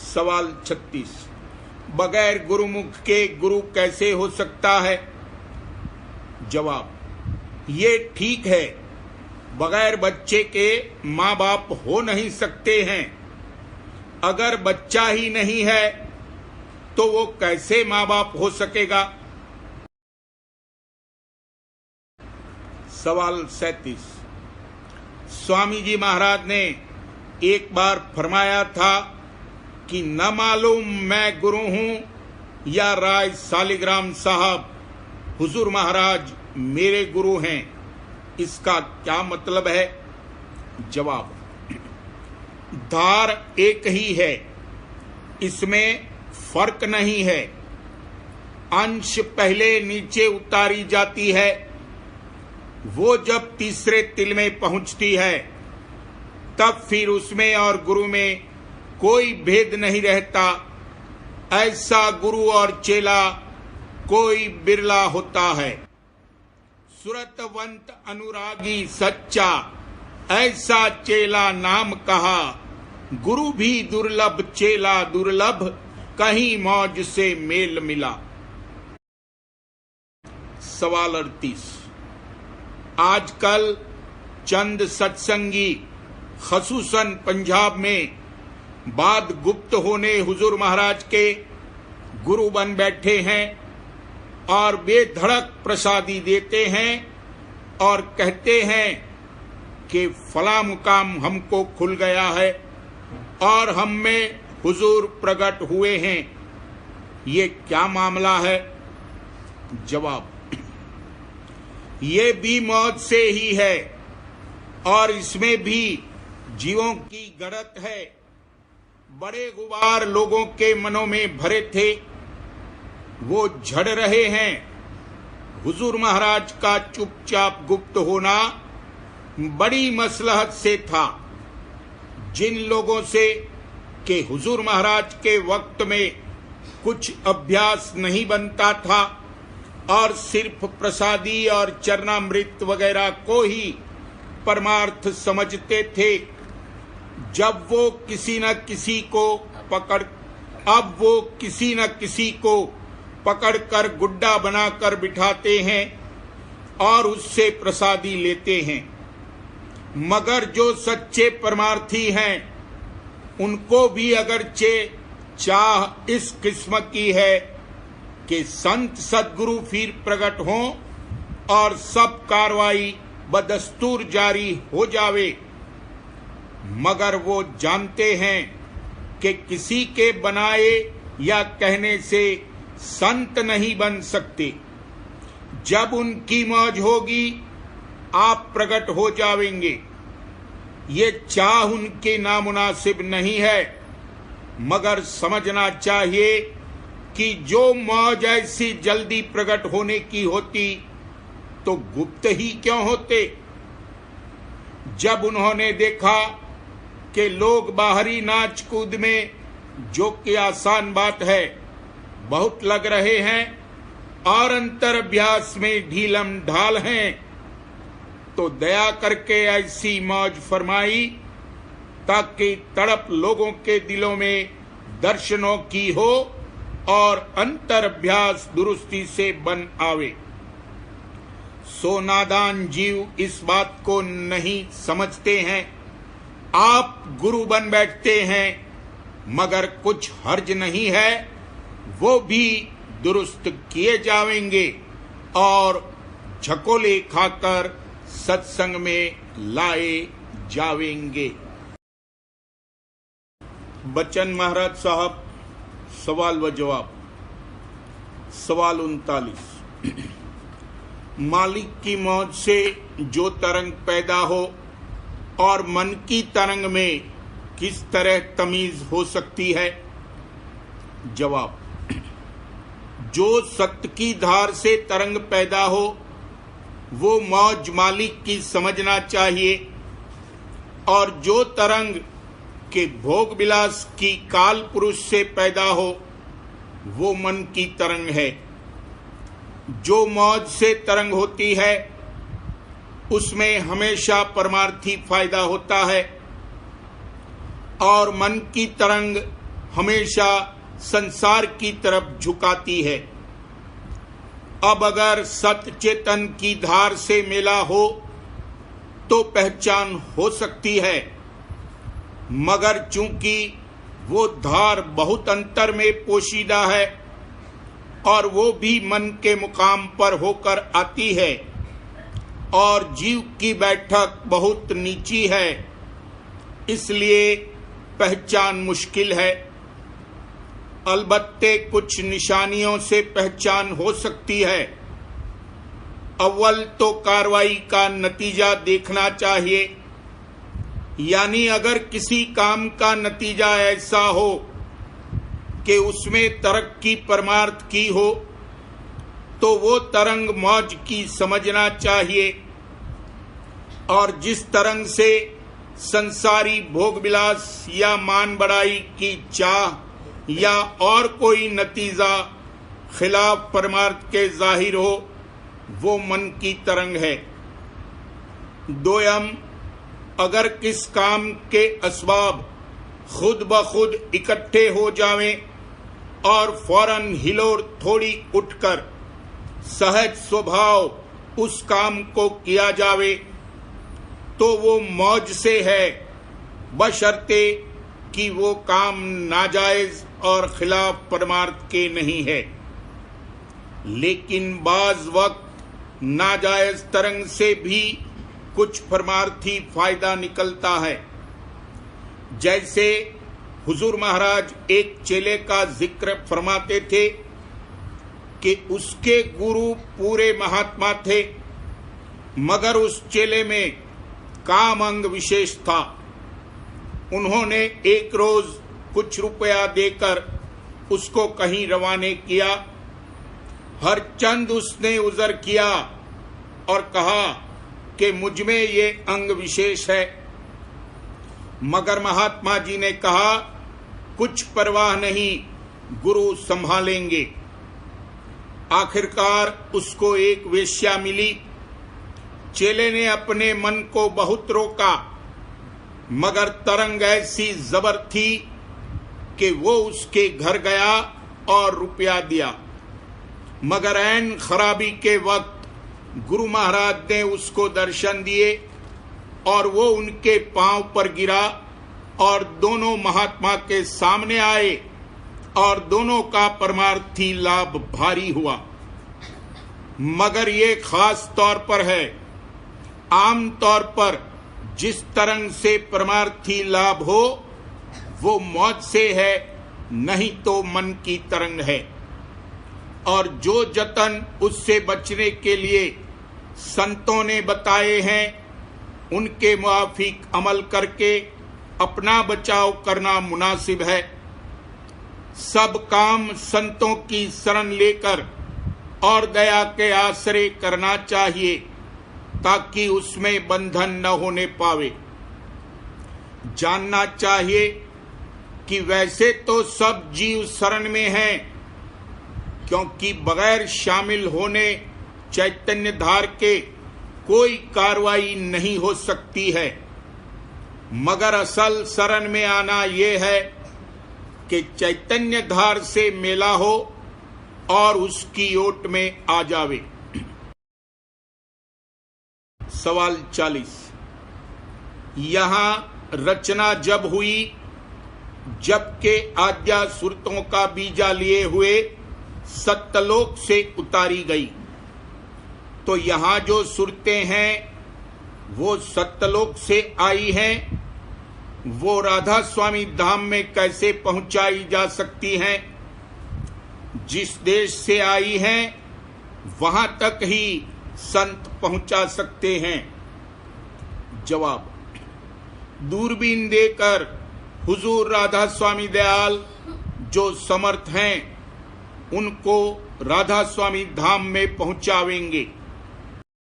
सवाल 36। बगैर गुरुमुख के गुरु कैसे हो सकता है? जवाब, ये ठीक है, बगैर बच्चे के माँ बाप हो नहीं सकते हैं। अगर बच्चा ही नहीं है तो वो कैसे माँ बाप हो सकेगा? सवाल 37। स्वामी जी महाराज ने एक बार फरमाया था कि न मालूम मैं गुरु हूं या राय सालिग्राम साहब हुजूर महाराज मेरे गुरु हैं। इसका क्या मतलब है? जवाब, धार एक ही है, इसमें फर्क नहीं है। अंश पहले नीचे उतारी जाती है, वो जब तीसरे तिल में पहुंचती है तब फिर उसमें और गुरु में कोई भेद नहीं रहता। ऐसा गुरु और चेला कोई बिरला होता है। सुरतवंत अनुरागी सच्चा, ऐसा चेला नाम कहा। गुरु भी दुर्लभ चेला दुर्लभ, कहीं मौज से मेल मिला। सवाल 38। आजकल चंद सत्संगी खसूसन पंजाब में बाद गुप्त होने हुजूर महाराज के गुरु बन बैठे हैं और बेधड़क प्रसादी देते हैं और कहते हैं कि फला मुकाम हमको खुल गया है और हम में हुजूर प्रकट हुए हैं। ये क्या मामला है? जवाब, ये भी मौत से ही है और इसमें भी जीवों की गड़त है। बड़े गुबार लोगों के मनों में भरे थे, वो झड़ रहे हैं। हुजूर महाराज का चुपचाप गुप्त होना बड़ी मसलहत से था। जिन लोगों से कि हुजूर महाराज के वक्त में कुछ अभ्यास नहीं बनता था और सिर्फ प्रसादी और चरणामृत वगैरह को ही परमार्थ समझते थे, जब वो किसी न किसी को पकड़कर गुड्डा बनाकर बिठाते हैं और उससे प्रसादी लेते हैं। मगर जो सच्चे परमार्थी हैं उनको भी अगरचे चाह इस किस्म की है कि संत सद्गुरु फिर प्रकट हों और सब कार्रवाई बदस्तूर जारी हो जावे, मगर वो जानते हैं कि किसी के बनाए या कहने से संत नहीं बन सकते। जब उनकी मौज होगी आप प्रकट हो जावेंगे। ये चाह उनके नामुनासिब नहीं है, मगर समझना चाहिए कि जो मौज ऐसी जल्दी प्रकट होने की होती तो गुप्त ही क्यों होते। जब उन्होंने देखा कि लोग बाहरी नाच कूद में, जो कि आसान बात है, बहुत लग रहे हैं और अंतर अभ्यास में ढीलम ढाल हैं, तो दया करके ऐसी मौज फरमाई ताकि तड़प लोगों के दिलों में दर्शनों की हो और अंतर अभ्यास दुरुस्ती से बन आवे। सो नादान जीव इस बात को नहीं समझते हैं। आप गुरु बन बैठते हैं, मगर कुछ हर्ज नहीं है, वो भी दुरुस्त किए जावेंगे और झकोले खाकर सत्संग में लाए जावेंगे। बच्चन महाराज साहब, सवाल व जवाब। सवाल 39। मालिक की मौज से जो तरंग पैदा हो और मन की तरंग में किस तरह तमीज हो सकती है? जवाब, जो सत्य की धार से तरंग पैदा हो वो मौज मालिक की समझना चाहिए, और जो तरंग के भोग विलास की काल पुरुष से पैदा हो वो मन की तरंग है। जो मौज से तरंग होती है उसमें हमेशा परमार्थी फायदा होता है, और मन की तरंग हमेशा संसार की तरफ झुकाती है। अब अगर सत्य चेतन की धार से मेला हो तो पहचान हो सकती है, मगर चूंकि वो धार बहुत अंतर में पोशीदा है और वो भी मन के मुकाम पर होकर आती है और जीव की बैठक बहुत नीची है, इसलिए पहचान मुश्किल है। अलबत्ते कुछ निशानियों से पहचान हो सकती है। अव्वल तो कार्रवाई का नतीजा देखना चाहिए, यानी अगर किसी काम का नतीजा ऐसा हो कि उसमें तरक्की परमार्थ की हो तो वो तरंग मौज की समझना चाहिए, और जिस तरंग से संसारी भोग विलास या मान बढ़ाई की चाह या और कोई नतीजा खिलाफ परमार्थ के जाहिर हो, वो मन की तरंग है। दोयम, अगर किस काम के असबाब खुद ब खुद इकट्ठे हो जावें और फौरन हिलोर थोड़ी उठकर सहज स्वभाव उस काम को किया जावे तो वो मौज से है, बशर्ते कि वो काम नाजायज और खिलाफ परमार्थ के नहीं है। लेकिन बाज वक्त नाजायज तरंग से भी कुछ परमार्थी फायदा निकलता है। जैसे हुजूर महाराज एक चेले का जिक्र फरमाते थे कि उसके गुरु पूरे महात्मा थे, मगर उस चेले में काम अंग विशेष था। उन्होंने एक रोज कुछ रुपया देकर उसको कहीं रवाने किया। हर चंद उसने उजर किया और कहा कि मुझ में ये अंग विशेष है, मगर महात्मा जी ने कहा कुछ परवाह नहीं, गुरु संभालेंगे। आखिरकार उसको एक वेश्या मिली। चेले ने अपने मन को बहुत रोका, मगर तरंग ऐसी जबर थी कि वो उसके घर गया और रुपया दिया। मगर ऐन खराबी के वक्त गुरु महाराज ने उसको दर्शन दिए और वो उनके पांव पर गिरा और दोनों महात्मा के सामने आए और दोनों का परमार्थी लाभ भारी हुआ। मगर ये खास तौर पर है, आम तौर पर जिस तरंग से परमार्थी लाभ हो वो मौज से है, नहीं तो मन की तरंग है। और जो जतन उससे बचने के लिए संतों ने बताए हैं, उनके मुआफिक अमल करके अपना बचाव करना मुनासिब है। सब काम संतों की शरण लेकर और दया के आश्रय करना चाहिए, ताकि उसमें बंधन न होने पावे। जानना चाहिए कि वैसे तो सब जीव शरण में हैं, क्योंकि बगैर शामिल होने चैतन्य धार के कोई कार्रवाई नहीं हो सकती है। मगर असल शरण में आना यह है कि चैतन्य धार से मेला हो और उसकी ओट में आ जावे। सवाल 40। यहाँ रचना जब हुई, जबकि आद्या सुरतों का बीजा लिए हुए सत्यलोक से उतारी गई, तो यहाँ जो सुरतें हैं वो सत्यलोक से आई हैं, वो राधा स्वामी धाम में कैसे पहुंचाई जा सकती हैं? जिस देश से आई हैं वहां तक ही संत पहुंचा सकते हैं। जवाब, दूरबीन देकर हुजूर राधा स्वामी दयाल जो समर्थ हैं उनको राधा स्वामी धाम में पहुंचावेंगे।